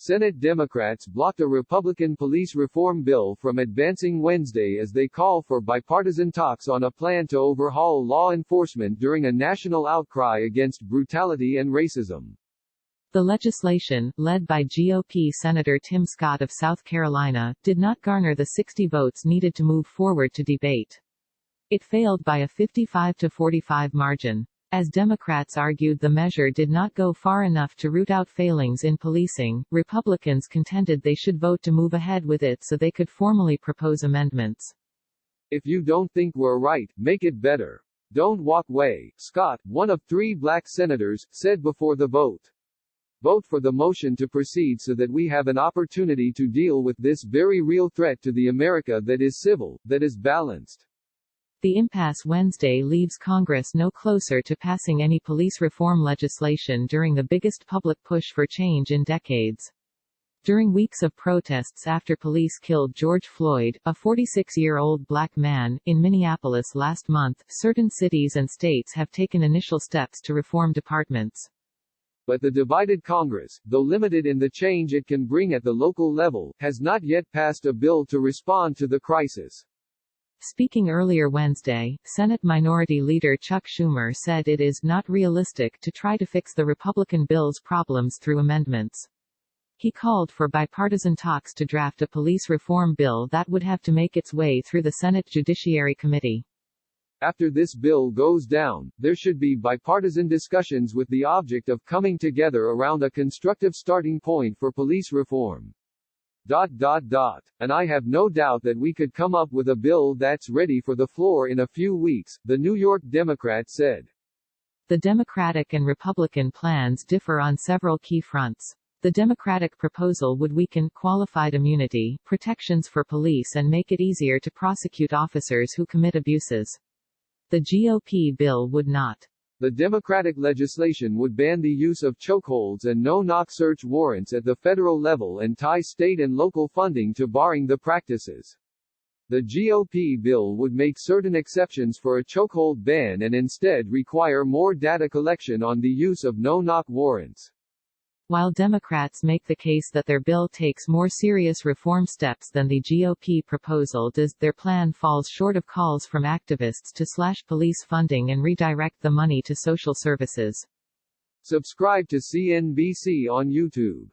Senate Democrats blocked a Republican police reform bill from advancing Wednesday as they call for bipartisan talks on a plan to overhaul law enforcement during a national outcry against brutality and racism. The legislation, led by GOP Senator Tim Scott of South Carolina, did not garner the 60 votes needed to move forward to debate. It failed by a 55-45 margin. As Democrats argued the measure did not go far enough to root out failings in policing, Republicans contended they should vote to move ahead with it so they could formally propose amendments. If you don't think we're right, make it better. Don't walk away, Scott, one of 3 black senators, said before the vote. Vote for the motion to proceed so that we have an opportunity to deal with this very real threat to the America that is civil, that is balanced. The impasse Wednesday leaves Congress no closer to passing any police reform legislation during the biggest public push for change in decades. During weeks of protests after police killed George Floyd, a 46-year-old black man, in Minneapolis last month, certain cities and states have taken initial steps to reform departments. But the divided Congress, though limited in the change it can bring at the local level, has not yet passed a bill to respond to the crisis. Speaking earlier Wednesday, Senate Minority Leader Chuck Schumer said it is not realistic to try to fix the Republican bill's problems through amendments. He called for bipartisan talks to draft a police reform bill that would have to make its way through the Senate Judiciary Committee. After this bill goes down, there should be bipartisan discussions with the object of coming together around a constructive starting point for police reform. And I have no doubt that we could come up with a bill that's ready for the floor in a few weeks, the New York Democrat said. The Democratic and Republican plans differ on several key fronts. The Democratic proposal would weaken qualified immunity, protections for police and make it easier to prosecute officers who commit abuses. The GOP bill would not. The Democratic legislation would ban the use of chokeholds and no-knock search warrants at the federal level and tie state and local funding to barring the practices. The GOP bill would make certain exceptions for a chokehold ban and instead require more data collection on the use of no-knock warrants. While Democrats make the case that their bill takes more serious reform steps than the GOP proposal does, their plan falls short of calls from activists to slash police funding and redirect the money to social services. Subscribe to CNBC on YouTube.